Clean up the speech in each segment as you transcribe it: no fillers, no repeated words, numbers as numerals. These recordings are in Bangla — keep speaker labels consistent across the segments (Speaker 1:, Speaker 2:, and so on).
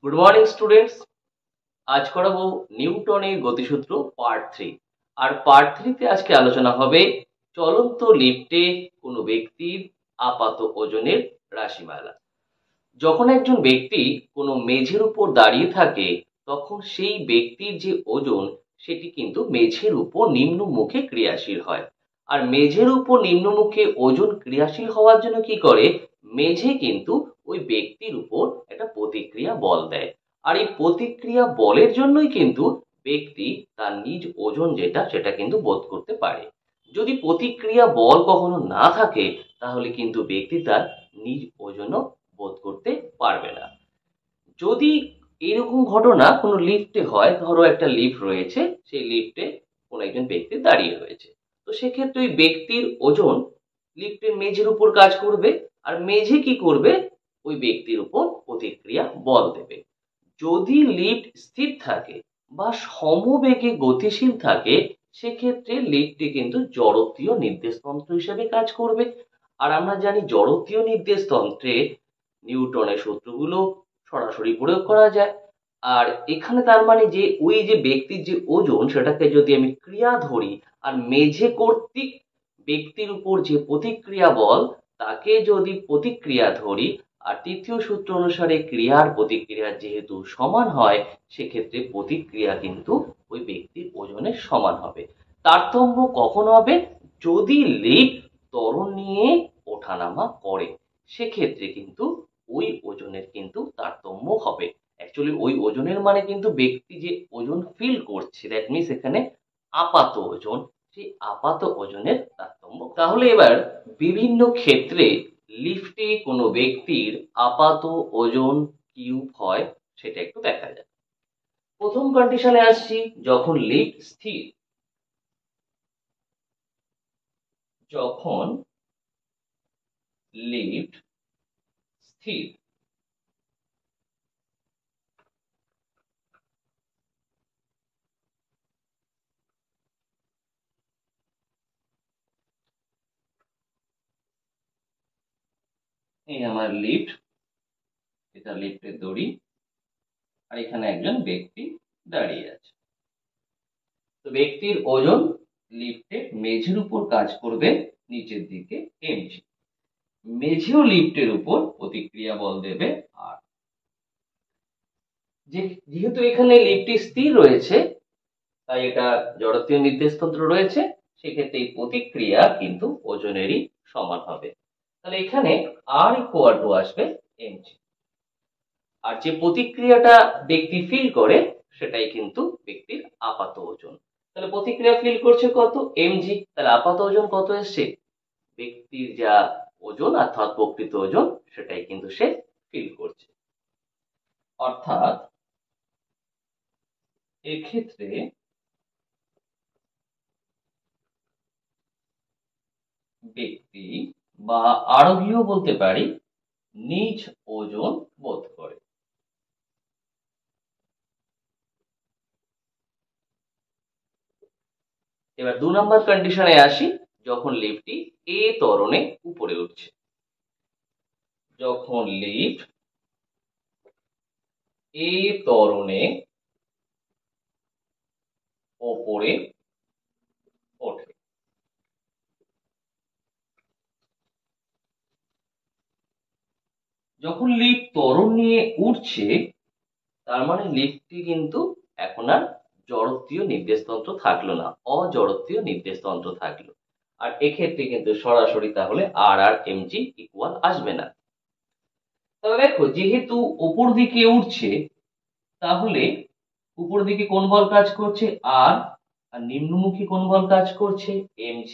Speaker 1: Good morning students. আজ করাবো নিউটনের গতিসূত্র পার্ট 3। আর পার্ট 3 তে আজকে আলোচনা হবে চলন্ত লিফটে কোনো ব্যক্তির আপাত ওজনের রাশিমালা। যখন একজন ব্যক্তি কোনো মেঝের উপর দাঁড়িয়ে থাকে তখন সেই ব্যক্তির যে ওজন সেটি কিন্তু মেঝের উপর নিম্নমুখে ক্রিয়াশীল হয়। আর মেঝের উপর নিম্নমুখে ওজন ক্রিয়াশীল হওয়ার জন্য কি করে, মেঝে কিন্তু ওই ব্যক্তির উপর একটা প্রতিক্রিয়া বল দেয়। আর এই প্রতিক্রিয়া বলের জন্যই কিন্তু ব্যক্তি তার নিজ ওজন যেটা সেটা কিন্তু বোধ করতে পারে। যদি প্রতিক্রিয়া বল কখনো না থাকে তাহলে কিন্তু ব্যক্তি তার নিজ ওজনও বোধ করতে পারবে না। যদি এরকম ঘটনা কোনো লিফটে হয়, ধরো একটা লিফট রয়েছে, সেই লিফটে কোনো একজন ব্যক্তি দাঁড়িয়ে রয়েছে, তো সেক্ষেত্রে ওই ব্যক্তির ওজন লিফটের মেঝের উপর কাজ করবে, আর মেঝে কি করবে, ওই ব্যক্তির উপর প্রতিক্রিয়া বল দেবে। যদি লিফট স্থির থাকে বা সমবেগে গতিশীল থাকে সেক্ষেত্রে লিফটটি কিন্তু জড়ত্বীয় নির্দেশতন্ত্র হিসেবে কাজ করবে। আর আমরা জানি জড়ত্বীয় নির্দেশতন্ত্রে নিউটনের সূত্রগুলো সরাসরি প্রয়োগ করা যায়। আর এখানে তার মানে যে ওই যে ব্যক্তির যে ওজন সেটাকে যদি আমি ক্রিয়া ধরি, আর মেঝে কর্তৃক ব্যক্তির উপর যে প্রতিক্রিয়া বল তাকে যদি প্রতিক্রিয়া ধরি, আর তৃতীয় সূত্র অনুসারে ক্রিয়ার প্রতিক্রিয়া যেহেতু সমান হয় সেক্ষেত্রে প্রতিক্রিয়া কিন্তু ওই ব্যক্তির ওজনের সমান হবে। তারতম্য কখন হবে, যদি লিফট ত্বরণ নিয়ে ওঠানামা করে সেক্ষেত্রে কিন্তু ওই ওজনের কিন্তু তারতম্য হবে। অ্যাকচুয়ালি ওই ওজনের মানে কিন্তু ব্যক্তি যে ওজন ফিল করছে, দ্যাট মিনস এখানে আপাত ওজন, সেই আপাত ওজনের তারতম্য। তাহলে এবার বিভিন্ন ক্ষেত্রে লিফটে কোনো ব্যক্তির আপাত ওজন কিরূপ হয় সেটা একটু দেখা যাক। প্রথম কন্ডিশনে আসছি, যখন লিফট স্থির। যখন লিফট স্থির, এই আমার লিফট, এটা লিফটের দড়ি, আর এখানে একজন ব্যক্তি দাঁড়িয়ে আছে। তো ব্যক্তির ওজন লিফটের মেঝের উপর কাজ করবে নিচের দিকে mg। মেঝেও লিফটের উপর প্রতিক্রিয়া বল দেবে আর। যেহেতু এখানে লিফটটি স্থির রয়েছে তাই এটা জড়ত্বীয় নির্দেশতন্ত্র রয়েছে, সেক্ষেত্রে এই প্রতিক্রিয়া কিন্তু ওজনেরই সমান হবে। তাহলে এখানে আর ইকুয়াল টু আসবে mg। আর যে প্রতিক্রিয়াটা ব্যক্তি ফিল করে সেটাই কিন্তু ব্যক্তির আপাত ওজন। তাহলে প্রতিক্রিয়া ফিল করছে কত, mg, তাহলে আপাত ওজন কত এসছে, ব্যক্তির যা ওজন অর্থাৎ প্রকৃত ওজন সেটাই কিন্তু সে ফিল করছে। অর্থাৎ এক্ষেত্রে ব্যক্তি বা আরোহীও বলতে পারি নিজ ওজন বোধ করে। এবার 2 নম্বর কন্ডিশনে আসি, যখন লিফটটি এ ত্বরণে উপরে উঠছে। যখন লিফট এ ত্বরণে ওপরে ওঠে। যখন লিফট ত্বরণ নিয়ে উঠছে তার মানে লিফটটি কিন্তু এখন আর জড়ত্বীয় নির্দেশতন্ত্র থাকলো না, অজড়ত্বীয় নির্দেশতন্ত্র থাকলো। আর এক্ষেত্রে কিন্তু সরাসরি তাহলে আর আর mg ইকুয়াল আসবে না। তবে দেখো যেহেতু উপর দিকে উঠছে তাহলে উপর দিকে কোন বল কাজ করছে আর, আর নিম্নমুখী কোন বল কাজ করছে mg।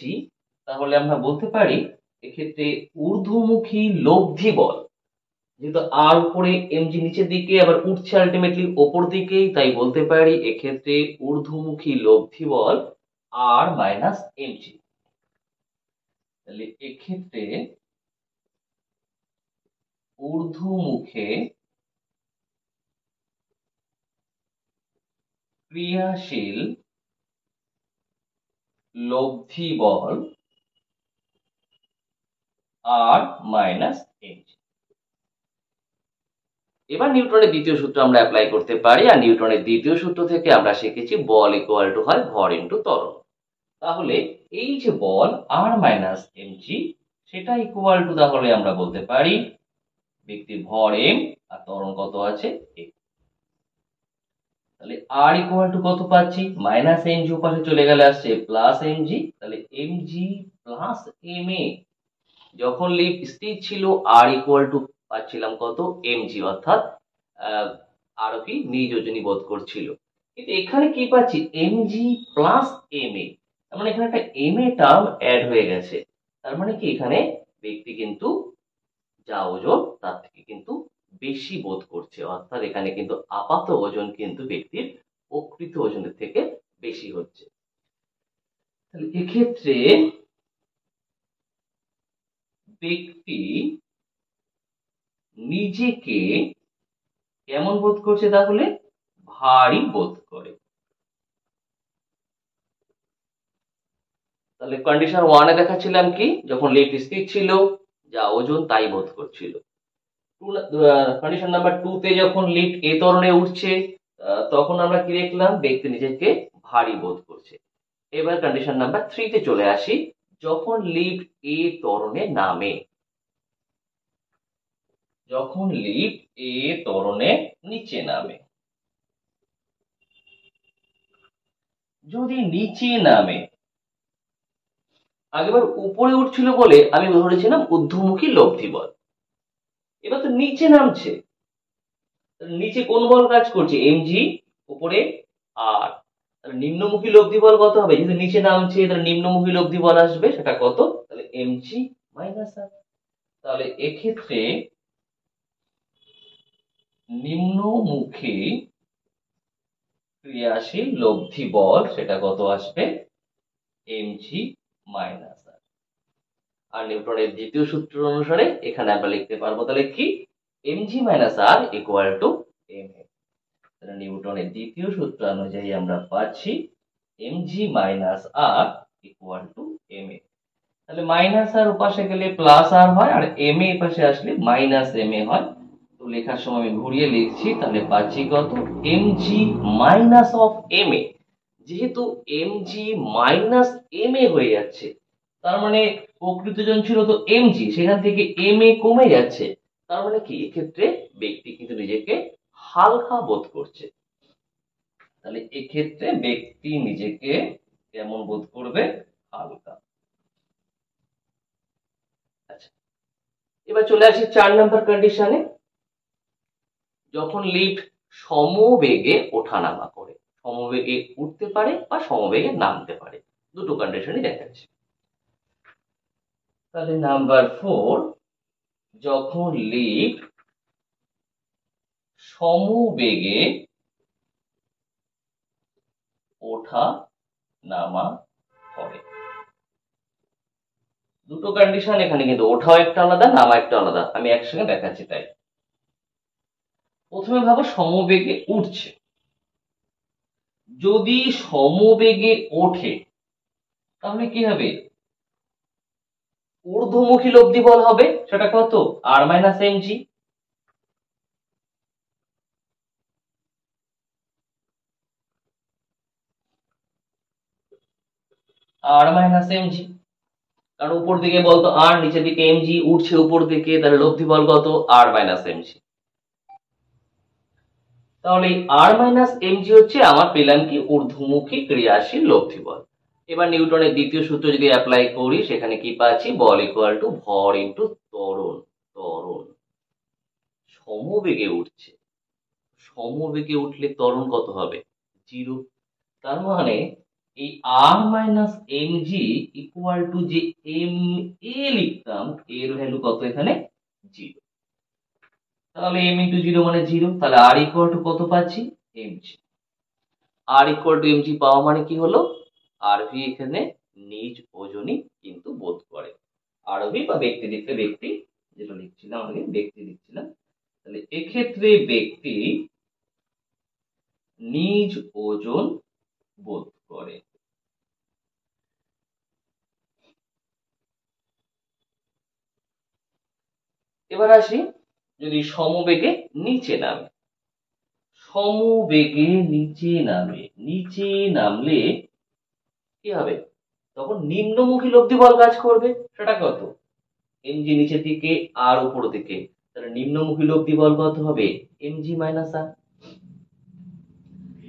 Speaker 1: তাহলে আমরা বলতে পারি এক্ষেত্রে ঊর্ধ্বমুখী লব্ধি বল, যেহেতু আর উপরে mg নিচের দিকে আবার উঠছে আলটিমেটলি ওপর দিকেই, তাই বলতে পারি এক্ষেত্রে ঊর্ধ্বমুখী লব্ধি বল আর মাইনাস mg। তাহলে এক্ষেত্রে ঊর্ধ্বমুখে ক্রিয়াশীল লব্ধি বল আর মাইনাস mg। এবার নিউটনের দ্বিতীয় সূত্র আমরা অ্যাপ্লাই করতে পারি, আর নিউটনের দ্বিতীয় সূত্র থেকে আমরা শিখেছি বল ইকুয়াল টু হয় ভর ইন্টু ত্বরণ। তাহলে এই যে বল আর মাইনাস এমজি, সেটা ইকুয়াল টু তাহলে আমরা বলতে পারি ব্যক্তির ভর এম আর ত্বরণ কত আছে এম। তাহলে আর ইকুয়াল টু কত পাচ্ছি, মাইনাস এমজি পাশে চলে গেলে আসছে প্লাস এমজি, তাহলে এমজি প্লাস এম এ। যখন লিফট স্থির ছিল আর ইকুয়াল টু পাচ্ছিলাম কত এমজি, অর্থাৎ আরোহী নিজ ওজনী বোধ করছিল। কিন্তু এখানে কি পাচ্ছি এমজি প্লাস এম এ, তার মানে এখানে একটা এম এ টার্ম অ্যাড হয়ে গেছে। তার মানে কি এখানে ব্যক্তি কিন্তু যা ওজন তার থেকে কিন্তু বেশি বোধ করছে, অর্থাৎ এখানে কিন্তু আপাত ওজন কিন্তু ব্যক্তির প্রকৃত ওজনের থেকে বেশি হচ্ছে। তাহলে এক্ষেত্রে ব্যক্তি নিজেকে কেমন বোধ করছে, তাহলে ভারী বোধ করে। তাহলে কন্ডিশন ওয়ানে দেখাচ্ছিলাম কি, যখন লিফট স্থির ছিল যা ওজন তাই বোধ করছিল। কন্ডিশন নাম্বার টু তে যখন লিফট এ ত্বরণে উঠছে তখন আমরা কি দেখলাম, ব্যক্তি নিজেকে ভারী বোধ করছে। এবার কন্ডিশন নাম্বার থ্রি তে চলে আসি, যখন লিফট এ ত্বরণে নামে, যখন লিফট এ ত্বরণে নিচে নামে, যদি নিচে নামে, আগেবার উপরে উঠছিল বলে আমি ধরেছিলাম ঊর্ধ্বমুখী লব্ধি বল, এবার তো নিচে নামছে, নিচে কোন বল কাজ করছে এমজি, উপরে আর, তাহলে নিম্নমুখী লব্ধি বল কত হবে, যেহেতু নিচে নামছে তাহলে নিম্নমুখী লব্ধি বল আসবে, সেটা কত, তাহলে এমজি মাইনাস আর। তাহলে এক্ষেত্রে নিম্নমুখী ক্রিয়াশীল লব্ধি বল সেটা কত আসবে, এমজি মাইনাস আর। আর নিউটনের দ্বিতীয় সূত্র অনুসারে এখানে আমরা লিখতে পারবো তাহলে কি, MG minus R equal to M A. তাহলে নিউটনের দ্বিতীয় সূত্র অনুযায়ী আমরা পাচ্ছি MG minus R equal to M A. তাহলে মাইনাস আর ওপাশে গেলে প্লাস আর হয়, আর এম এ পাশে আসলে মাইনাস এম এ হয়। তো লেখার সময় আমি ঘুরিয়ে লিখছি, তাহলে পাচ্ছি কত MG minus of M A. যেহেতু এমজি মাইনাস এম এ হয়ে যাচ্ছে, তার মানে প্রকৃত ওজন ছিল তো এমজি, সেখান থেকে এম এ কমে যাচ্ছে, তার মানে কি এক্ষেত্রে ব্যক্তি কিন্তু নিজেকে হালকা বোধ করছে। তাহলে এক্ষেত্রে ব্যক্তি নিজেকে কেমন বোধ করবে, হালকা। আচ্ছা, এবার চলে আসি 4 নাম্বার কন্ডিশনে, যখন লিফট সমবেগে ওঠানামা করে, সমবেগে উঠতে পারে বা সমবেগে নামতে পারে, দুটো কন্ডিশনই দেখাচ্ছে। তাহলে নাম্বার 4, যখন লিফট সমবেগে ওঠা নামা করে, দুটো কন্ডিশন এখানে কিন্তু ওঠাও একটা আলাদা নামা একটা আলাদা, আমি একসঙ্গে দেখাচ্ছি। তাই প্রথমে ভাবো সমবেগে উঠছে, যদি সমবেগে ওঠে তাহলে কি হবে, ঊর্ধ্বমুখী লব্ধি বল হবে, সেটা কত আর মাইনাস এমজি। আর মাইনাস এমজি, কারণ উপর দিকে বলতো আর, নিচের দিকে এমজি, উঠছে উপর দিকে, তাহলে লব্ধি বল কত আর মাইনাস এমজি। তাহলে আর মাইনাস এমজি হচ্ছে আমার পেলাম কি ঊর্ধ্বমুখী ক্রিয়াশীল লব্ধি বল। এবার নিউটনের দ্বিতীয় সূত্র যদি অ্যাপ্লাই করি, সেখানে কি পাচ্ছি, বল ইকুয়াল টু ভর ইন্টু ত্বরণ। ত্বরণ সমবেগে উঠছে, সমবেগে উঠলে ত্বরণ কত হবে, জিরো। তার মানে এই R minus M G equal to যে এম এ লিখতাম, এর ভ্যালু কত এখানে, জিরো। তাহলে এম ইন্টু জিরো মানে জিরো, তাহলে আর ইকুয়াল টু কত পাচ্ছি, MG. R equal to MG পাওয়া মানে কি হলো, আরভি এখানে নিজ ওজনই কিন্তু বোধ করে। আরভি বা ব্যক্তি লিখতে ব্যক্তি, যেটা লিখছিলাম আগে ব্যক্তি লিখছিলাম, তাহলে এক্ষেত্রে ব্যক্তি নিজ ওজন বোধ করে। এবার আসি যদি সমবেগে নিচে নামে, সমবেগে নিচে নামলে কি হবে? তখন নিম্নমুখী লব্ধি বল কাজ করবে। সেটা কত? mg নিচের দিকে আর উপর দিকে, তাহলে নিম্নমুখী লব্ধি বল কত হবে? mg মাইনাস আর।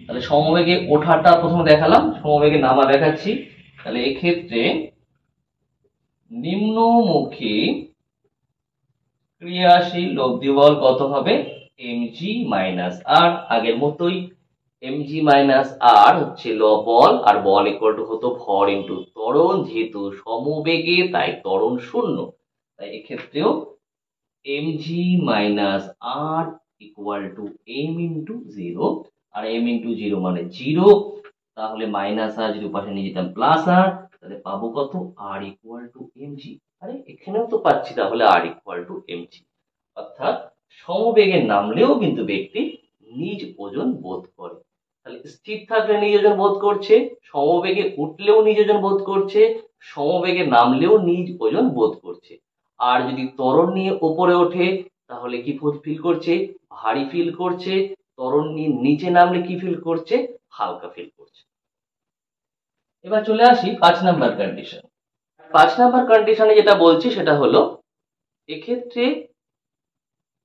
Speaker 1: তাহলে সমবেগে ওঠাটা প্রথমে দেখালাম, সমবেগে নামা দেখাচ্ছি। তাহলে এক্ষেত্রে নিম্নমুখী ক্রিয়াশীল লব্ধি বল কত হবে? mg মাইনাস আর। আগের মতোই mg মাইনাস আর হচ্ছে বল, আর বল ইকুয়াল টু হতো ভর ইন্টু ত্বরণ, যেহেতু সমবেগে তাই ত্বরণ শূন্য, তাই এক্ষেত্রেও mg minus R equal to m into zero. আর m ইন্টু জিরো মানে জিরো, তাহলে মাইনাস আর যদি পাশে নিয়ে যেতাম প্লাস আর, তাহলে পাবো কত? R equal to mg। আরে এখানেও তো পাচ্ছি তাহলে আর ইকুয়াল টু mg। অর্থাৎ সমবেগে নামলেও কিন্তু ব্যক্তি নিজ ওজন বোধ করে। তাহলে স্থির থাকলে নিজ ওজন বোধ করছে, সমবেগে উঠলেও নিজ ওজন বোধ করছে, সমবেগে নামলেও নিজ ওজন বোধ করছে। আর যদি ত্বরণ নিয়ে উপরে ওঠে তাহলে কি ফিল করছে? ভারী ফিল করছে। ত্বরণ নিয়ে নিচে নামলে কি ফিল করছে? হালকা ফিল করছে। এবার চলে আসি 5 নাম্বার কন্ডিশন। 5 নাম্বার কন্ডিশনে যেটা বলছি সেটা হলো, এক্ষেত্রে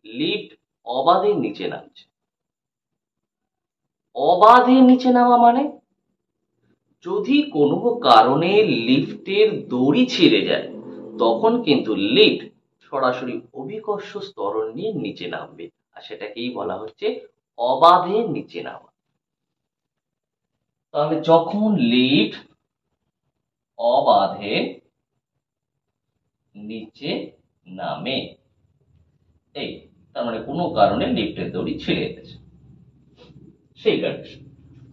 Speaker 1: লিফট অবাধে নিচে নামছে। অবাধে নিচে নামা মানে যদি কোনো কারণে লিফটের দড়ি ছিঁড়ে যায় তখন কিন্তু লিফট সরাসরি অভিকর্ষ ত্বরণ নিয়ে নিচে নামবে, আর সেটাকেই বলা হচ্ছে অবাধে নিচে নামা। তাহলে যখন লিফট অবাধে নিচে নামে, এই তার মানে কোনো কারণে লিফটের দড়ি ছিঁড়ে গেছে, সেই কন্ডিশন।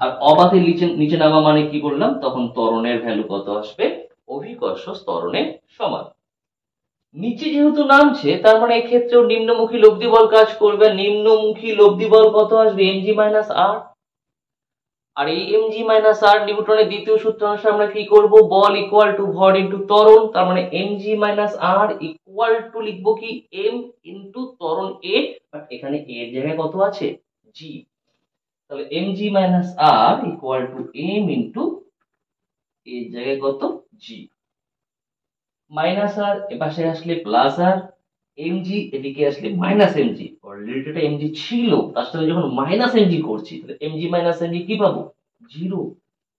Speaker 1: আর অবাধে নিচে নামা মানে কি বললাম? তখন ত্বরণের ভ্যালু কত আসবে? অভিকর্ষ ত্বরণের সমান। নিচে যেহেতু নামছে তার মানে এক্ষেত্রেও নিম্নমুখী লব্ধি বল কাজ করবে। নিম্নমুখী লব্ধি বল কত আসবে? mg মাইনাস আর। আর এই mg মাইনাস আর নিউটনের দ্বিতীয় সূত্র অনুসারে আমরা কি করব? বল ইকুয়াল টু ভর ইন্টু ত্বরণ, তার মানে mg minus R equal to লিখবো কি? m ইন্টু ত্বরণ a, বাট এখানে a এর জায়গায় কত আছে? g। তাহলে mg minus R equal to m into এর জায়গায় কত? g। মাইনাস আর এপাশে আসলে প্লাস আর, এমজি এদিকে আসলে মাইনাস এমজি। অলরেডি এটা এমজি ছিল, তার সাথে যখন মাইনাস এমজি করছি তাহলে এমজি মাইনাস এমজি কি পাবো? জিরো।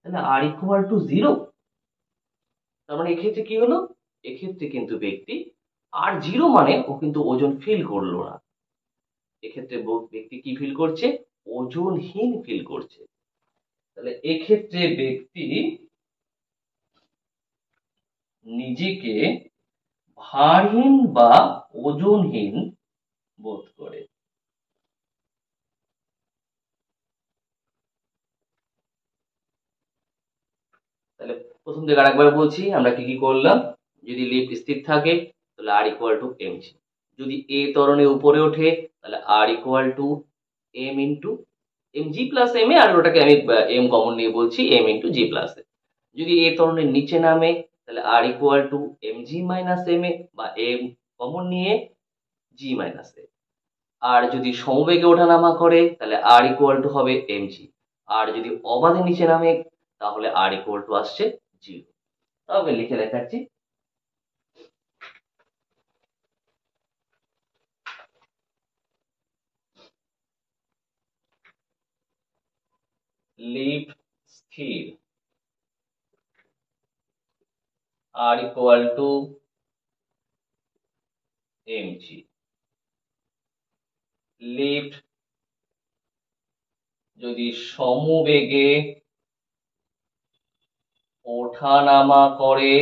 Speaker 1: তাহলে আর ইকুয়াল টু জিরো। তার মানে এক্ষেত্রে কি হলো? এক্ষেত্রে কিন্তু ব্যক্তি আর জিরো মানে ও কিন্তু ওজন ফিল করলো না। এক্ষেত্রে ব্যক্তি কি ফিল করছে? ওজনহীন ফিল করছে। তাহলে এক্ষেত্রে ব্যক্তি নিজেকে ভারহীন বা ওজনহীন বোধ করে। তাহলে প্রথম থেকে আরেকবার বলছি আমরা কি কি করলাম। যদি লিফট স্থির থাকে তাহলে আর ইকুয়াল টু mg। যদি এ ত্বরণে উপরে ওঠে তাহলে R equal to m into mg plus m a, আর ওটাকে আমি m কমন নিয়ে বলছি m into g plus a. যদি এ ত্বরণের নিচে নামে তাহলে R equal to mg minus m a, বা m কমন নিয়ে g মাইনাস এ। আর যদি সমবেগে ওঠানামা করে তাহলে আর ইকুয়াল টু হবে mg। আর যদি অবাধে নিচে নামে তাহলে আর ইকুয়াল টু আসছে জিরো। তবে লিখে দেখাচ্ছি। লিফট স্থির, R equal to mg। Lift যদি সমবেগে ওঠানামা করে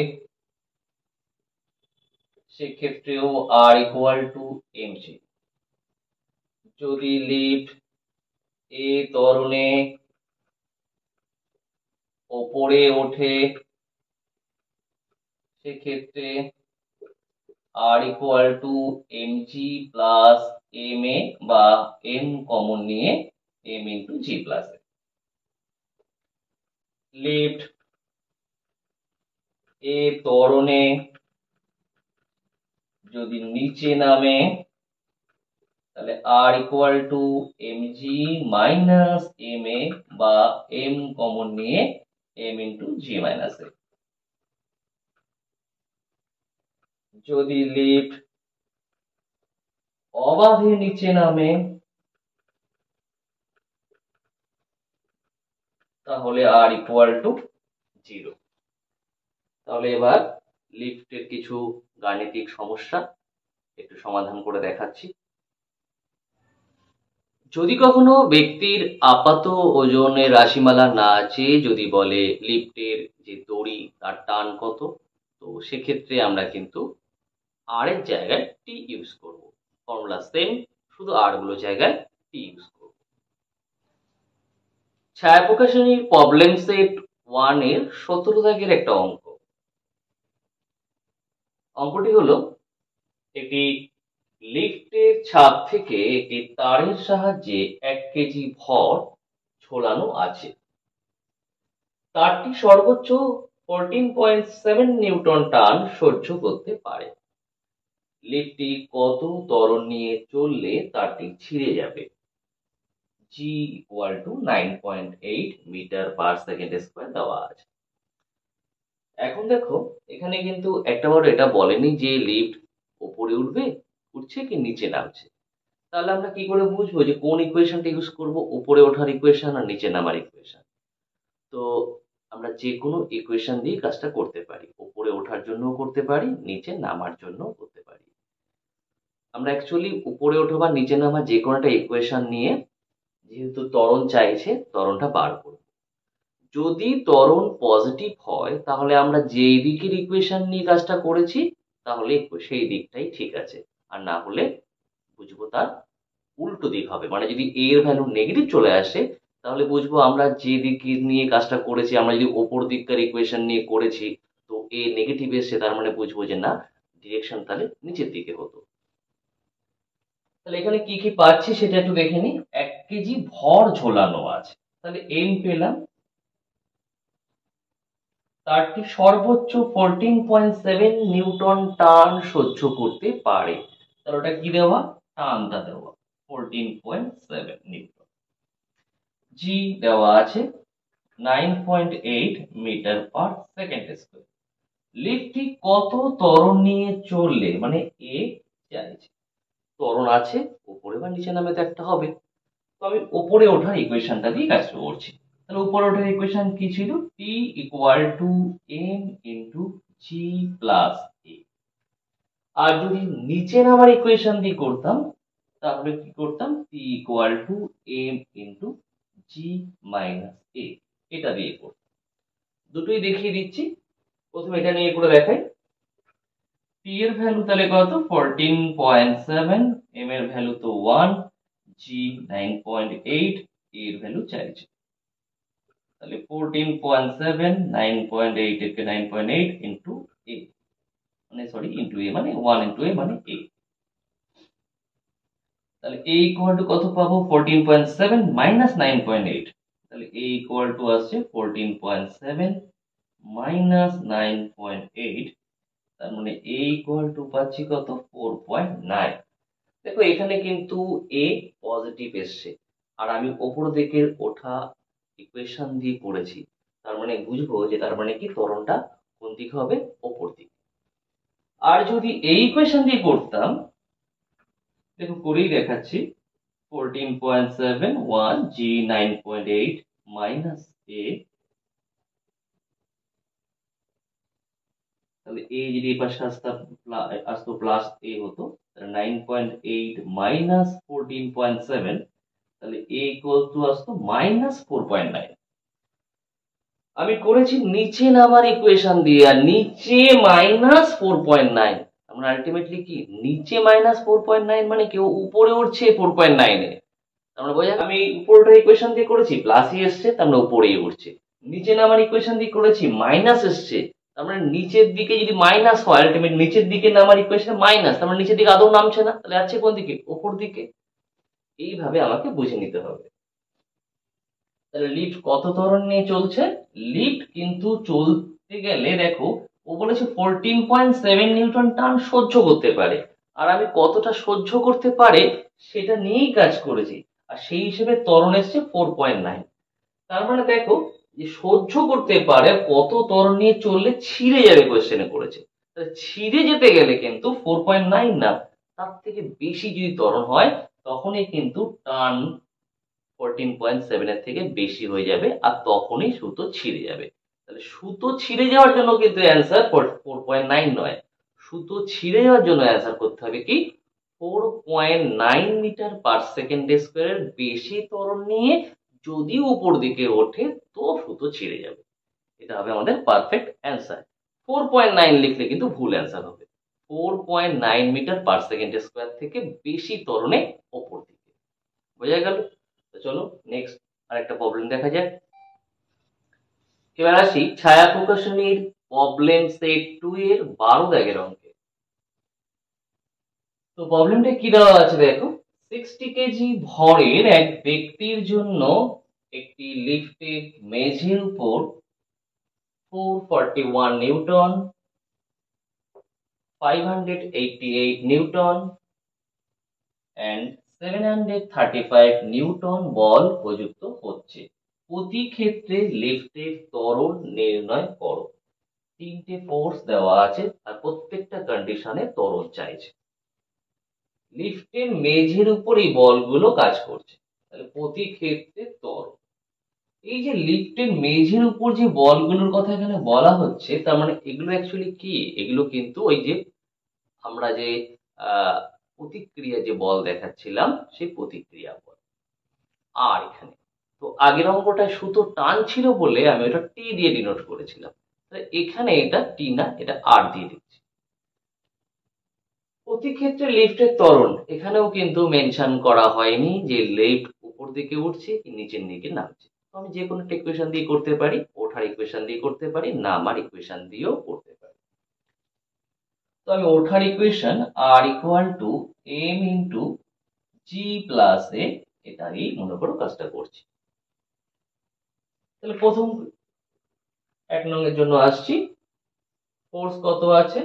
Speaker 1: সেক্ষেত্রেও আর ইকুয়াল টু mg। যদি লিফট এ ত্বরণে ওপরে ওঠে সেক্ষেত্রে R equal to mg plus m a, বা m কমন নিয়ে m into g plus a. Lift a ত্বরণে যদি নিচে নামে তাহলে R equal to mg minus ma বা m কমন নিয়ে m into g minus a। যদি লিফট অবাধে নিচে নামে তাহলে আর ইকুয়াল টু 0। তাহলে এবার লিফটের কিছু গাণিতিক সমস্যা একটু সমাধান করে দেখাচ্ছি। যদি কখনো ব্যক্তির আপাত ওজনের রাশিমালা না আছে, যদি বলে লিফটের যে দড়ি তার টান কত, তো সেক্ষেত্রে আমরা কিন্তু আর এর জায়গায় টি ইউজ করব। ফর্মুলা সেম, শুধু আর গুলো জায়গায় টি ইউজ করব। ছায়া প্রকাশনীর প্রবলেম সেট 1 এর 17 দাগের একটা অঙ্ক। অঙ্কটি হলো, একটি লিফটের ছাদ থেকে একটি তারের সাহায্যে 1 কেজি ভর ঝোলানো আছে। তারটি সর্বোচ্চ 14.7 নিউটন টান সহ্য করতে পারে। লিফটটি কত ত্বরণ নিয়ে চললে তারটি ছিঁড়ে যাবে? g equal to 9.8 metre per second square দেওয়া আছে। এখন দেখো, এখানে কিন্তু একটা বার এটা বলেনি যে লিফট উপরে উঠবে, উঠছে কি নিচে নামছে। তাহলে আমরা কি করে বুঝবো যে কোন ইকুয়েশনটা ইউজ করব, উপরে ওঠার ইকুয়েশন আর নিচে নামার ইকুয়েশন? তো আমরা যে কোনো ইকুয়েশন দিয়ে কাজটা করতে পারি, উপরে ওঠার জন্যও করতে পারি, নিচে নামার জন্যও করতে পারি। আমরা অ্যাকচুয়ালি উপরে ওঠা বা নিচে নামা যে কোনো একটা ইকুয়েশন নিয়ে, যেহেতু ত্বরণ চাইছে, ত্বরণটা বার করব। যদি ত্বরণ পজিটিভ হয় তাহলে আমরা যেই দিকের ইকুয়েশন নিয়ে কাজটা করেছি তাহলে সেই দিকটাই ঠিক আছে, আর না হলে বুঝবো তার উল্টো দিক হবে। মানে যদি a এর ভ্যালু নেগেটিভ চলে আসে তাহলে বুঝবো আমরা যে দিক নিয়ে কাজটা করেছি, আমরা যদি ওপর দিককার ইকুয়েশন নিয়ে করেছি তো a নেগেটিভ এসছে, তার মানে বুঝবো যে না, ডিরেকশন তাহলে নিচের দিকে হতো। তাহলে এখানে কি কি পাচ্ছি সেটা একটু দেখে নি। 1 কেজি ভর ঝোলানো আছে, তাহলে m পেলাম। তারটি সর্বোচ্চ 14.7 নিউটন টান সহ্য করতে পারে। তাহলে ওটা কি দেওয়া? টানটা দেওয়া 14.7 নিউটন। g দেওয়া আছে 9.8 মিটার পার সেকেন্ড স্কয়ার। লিফটটি কত ত্বরণ নিয়ে চললে, মানে a চাইছে, ত্বরণ আছে, উপরে বা নিচে নামে তো একটা হবে। তো আমি উপরে ওঠার ইকুয়েশনটা দিয়ে কাজ করছি। তাহলে উপরে ওঠার ইকুয়েশন কি ছিল? t equal to m into g plus a। আর যদি নিচে নামার ইকুয়েশন দিয়ে করতাম তাহলে কি করতাম? t equal to m into g minus a, এটা দিয়ে করতাম। দুটোই দেখিয়ে দিচ্ছি। প্রথমে এটা নিয়ে করে দেখাই। t এর ভ্যালু তাহলে কত? 14.7, m এর ভ্যালু তো 1, g 9.8, a এর ভ্যালু চাইছে। তাহলে 14.7 9.8 একে 9.8 ইনটু a, মানে সরি ইনটু a মানে 1 ইনটু a মানে a। তাহলে a ইকুয়াল টু কত পাবো? 14.7 মাইনাস 9.8। তাহলে a ইকুয়াল টু আসছে 14.7 মাইনাস 9.8, তার মানে a ইকুয়াল টু পাচ্ছি কত? 4.9। দেখো এখানে কিন্তু a পজিটিভ এসছে, আর আমি ওপর দিকের ওঠা ইকুয়েশন দিয়ে করেছি, তার মানে বুঝবো যে তার মানে কি ত্বরণটা কোন দিকে হবে? ওপর দিকে। আর যদি এই ইকুয়েশন দিয়ে করতাম, দেখো করেই দেখাচ্ছি। 14.7 1 g 9.8 মাইনাস a, তাহলে a যদি এই পাশে আসতো প্লাস a হতো, তাহলে 9.8 মাইনাস 14.7, তাহলে a ইকুয়াল টু আসতো মাইনাস 4.9। আমি করেছি নিচে নামার ইকুয়েশন দিয়ে, আর নিচে মাইনাস 4.9, আমরা আলটিমেটলি কি নিচে মাইনাস 4.9 মানে কেউ উপরে উঠছে 4.9 এ। আমরা বোঝা, আমি উপরের ইকুয়েশন দিয়ে করেছি প্লাসই এসছে, তার মানে উপরেই উঠছে। নিচে নামার ইকুয়েশন দিয়ে করেছি মাইনাস এসছে, তার মানে নিচের দিকে যদি মাইনাস হয়, আলটিমেট নিচের দিকে নামার ইকুয়েশন মাইনাস, তার মানে নিচের দিকে আদৌ নামছে না, তাহলে আছে কোন দিকে? উপর দিকে। এইভাবে আমাকে বুঝে নিতে হবে। তাহলে লিফট কত ত্বরণ নিয়ে চলছে? লিফট কিন্তু চলতে গেলে দেখো ও বলেছে 14.7 নিউটন টান সহ্য করতে পারে, আর আমি কতটা সহ্য করতে পারে সেটা নিয়েই কাজ করেছি। আর সেই হিসেবে ত্বরণ এসছে 4.9। তার মানে দেখো যে সহ্য করতে পারে কত ত্বরণ নিয়ে চললে ছিঁড়ে যাবে কোয়েশ্চেনে করেছে। তাহলে ছিঁড়ে যেতে গেলে কিন্তু 4.9 না, তার থেকে বেশি যদি ত্বরণ হয় তখনই কিন্তু টান 14.7 এর থেকে বেশি হয়ে যাবে আর তখনই সুতো ছিঁড়ে যাবে। তাহলে সুতো ছিঁড়ে যাওয়ার জন্য কিন্তু অ্যান্সার 4.9 নয়, সুতো ছিঁড়ে যাওয়ার জন্য অ্যান্সার করতে হবে কি 4.9 মিটার পার সেকেন্ড স্কোয়ারের বেশি ত্বরণ নিয়ে যদি উপর দিকে ওঠে তো সুতো ছিঁড়ে যাবে। এটা হবে আমাদের পারফেক্ট অ্যান্সার। 4.9 লিখলে কিন্তু ভুল অ্যান্সার হবে। 4.9 মিটার পার সেকেন্ড স্কোয়ার থেকে বেশি ত্বরণে ওপর দিকে। বোঝা গেল? তো চলো নেক্সট আরেকটা প্রবলেম দেখা যাক। এবার আসি ছায়া প্রকাশনীর প্রবলেম সেট 2 এর 12 দাগের অঙ্কে। তো প্রবলেমটা কি দেওয়া আছে দেখো, 60 কেজি ভরের এক ব্যক্তির জন্য একটি লিফটের মেঝের উপর 441 নিউটন, 588 নিউটন and 735 নিউটন বল প্রযুক্ত হচ্ছে। প্রতি ক্ষেত্রে লিফটের ত্বরণ নির্ণয় করো। তিনটে ফোর্স দেওয়া আছে আর প্রত্যেকটা কন্ডিশনে ত্বরণ চাইছে। লিফটের মেঝের উপর এই বলগুলো কাজ করছে, তাহলে প্রতি ক্ষেত্রে ত্বরণ। এই যে লিফটের মেঝের উপর যে বলগুলোর কথা এখানে বলা হচ্ছে, তার মানে এগুলো অ্যাকচুয়ালি কি, এগুলো কিন্তু ওই যে আমরা যে আহ প্রতিক্রিয়া যে বল দেখাচ্ছিলাম সেই প্রতিক্রিয়া বল। আর এখানে তো আগের অঙ্কটায় সুতো টান ছিল বলে আমি ওটা টি দিয়ে ডিনোট করেছিলাম, এখানে এটা টি না, এটা আর দিয়ে দিচ্ছি। প্রতি ক্ষেত্রে লিফটের ত্বরণ এখানেও কিন্তু মেনশন করা হয়নি যে লিফট উপর দিকে উঠছে কি নিচের দিকে নামছে। আমি যে কোনো একটা ইকুয়েশন দিয়ে করতে পারি, ওঠার ইকুয়েশন দিয়ে করতে পারি, নামার ইকুয়েশন দিয়েও করতে পারি। তো আমি ওঠার equation R equal to M into G plus a, এটাই মনে করো কাজটা করছি। তাহলে প্রথম এক নংয়ের জন্য আসছি। ফোর্স কত আছে,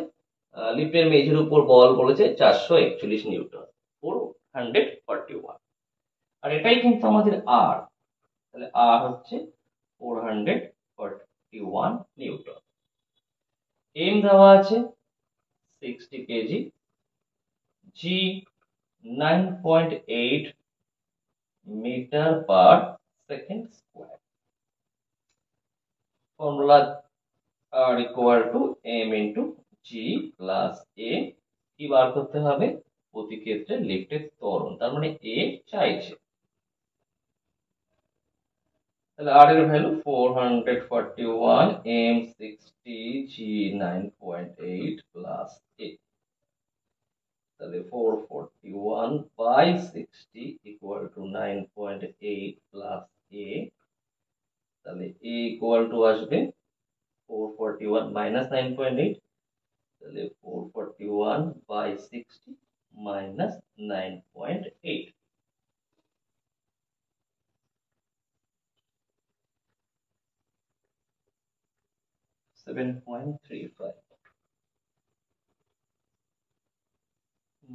Speaker 1: লিফটের মেঝের উপর বল বলেছে 441 নিউটন, 441। আর এটাই কিন্তু আমাদের আর, তাহলে আর হচ্ছে 441 নিউটন। এম দেওয়া আছে 60 KG, g 9.8 metre per second square. Formula R equal to M into G plus a, কি বার করতে হবে, প্রতি ক্ষেত্রে লিফটের ত্বরণ, তার মানে এ চাইছে। তাহলে আর এর ভ্যালু 441, এম 60, জি 9.8 প্লাস এ। তাহলে 441 বাই 60 ইকুয়াল টু 9.8 প্লাস এ। তাহলে এ ইকুয়াল টু আসবে 441 মাইনাস 9.8, তাহলে 441 বাই 60 মাইনাস 9.8। 7.35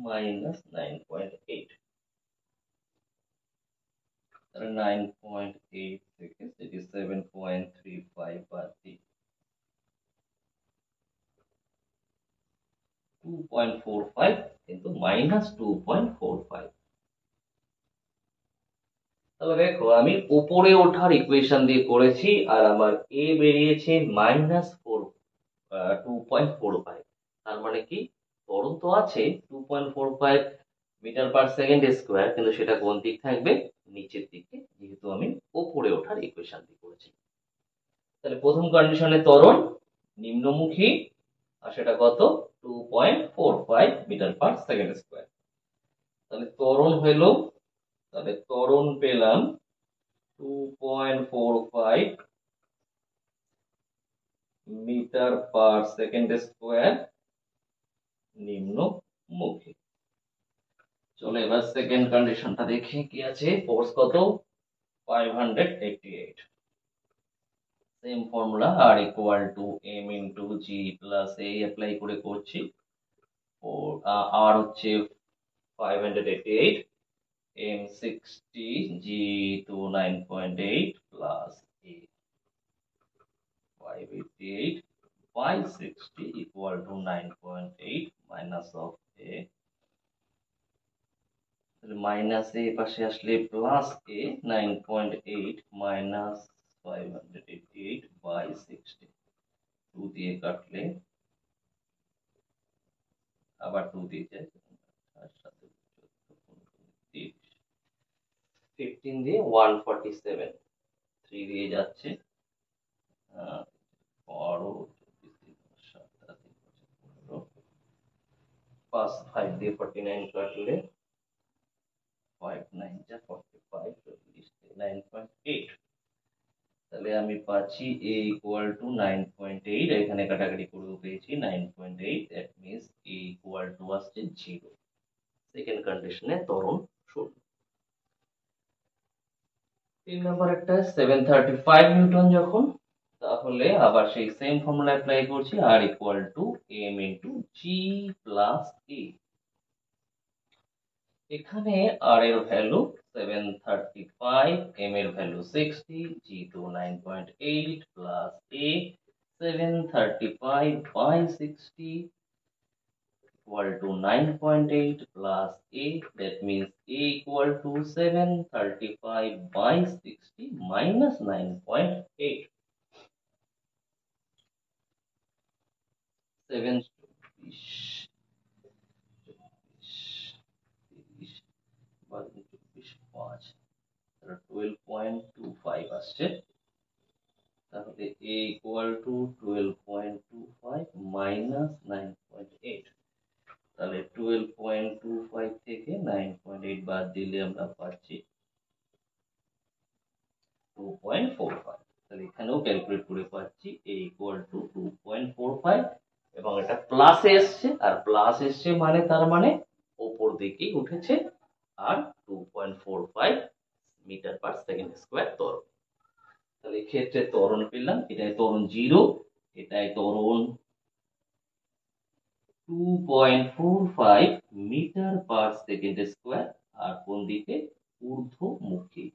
Speaker 1: minus 9.8, তাহলে 9.8 থেকে সেটি 7.35 বাদ দিই 2.45, কিন্তু মাইনাস 2.45। তাহলে দেখো আমি উপরে ওঠার ইকুয়েশন দিয়ে করেছি আর আমার এ বেরিয়েছে মাইনাস 2.45। তার মানে কি ত্বরণ তো আছে 2.45 মিটার পার সেকেন্ড স্কোয়ার, কিন্তু সেটা কোন দিক থাকবে, নিচের দিকে, যেহেতু আমি উপরে ওঠার ইকুয়েশন দিয়ে করেছি। তাহলে প্রথম কন্ডিশনে ত্বরণ নিম্নমুখী আর সেটা কত 2.45 মিটার পার সেকেন্ড স্কোয়ার। তাহলে ত্বরণ হলো, তাহলে ত্বরণ পেলাম 2.45 মিটার পার সেকেন্ড স্কোয়ার নিম্নমুখী। চলো এবার সেকেন্ড কন্ডিশনটা দেখি কি আছে। ফোর্স কত 588, same formula R equal to M into G plus A apply করে করছি। আর হচ্ছে 588, M60, G to 9.8 plus A 588 by 60 equal to 9.8 minus of A, minus এ পাশে আসলে প্লাস এ 9.8 মাইনাস 588 বাই 60, 2 দিয়ে কাটলে আবার 2 দিয়ে যায়, 15 দিয়ে 147, 3 দিয়ে যাচ্ছে 12, 5 দিয়ে 49 কাটলে 5 9 যা 45, 9.8, তাহলে আমি পাচ্ছি a equal to 9.8, এখানে কাটাকাটি করেও পেয়েছি 9.8, that means a equal to আসছে 0, সেকেন্ড কন্ডিশনে ত্বরণ 0। 3 নাম্বার একটা 735 নিউটন যখন, তাহলে আবার সেই সেম ফর্মুলা অ্যাপ্লাই করছি, r equal to m into g plus a। এখানে r এর ভ্যালু 735, m এর value 60, g to 9.8 plus a 735 by 60 equal to 9.8 plus a, that means a equal to 735 by 60 minus 9.8, 7 12.25 আসছে, তাহলে a equal to 12.25 minus 9.8, তাহলে 12.25 থেকে 9.8 বাদ দিলে আমরা পাচ্ছি 2.45, তাহলে এখানেও ক্যালকুলেট করে পাচ্ছি a equal to 2.45, এবং এটা প্লাসে এসছে, আর প্লাস এসছে মানে তার মানে ওপর দিকেই উঠেছে, আর 2.45 মিটার পার সেকেন্ড স্কয়ার ত্বরণ। তাহলে ক্ষেত্রে ত্বরণ পেলাম, এটাই ত্বরণ 0, এটাই ত্বরণ 2.45 মিটার পার সেকেন্ড স্কয়ার, আর কোন দিকে ঊর্ধ্বমুখী।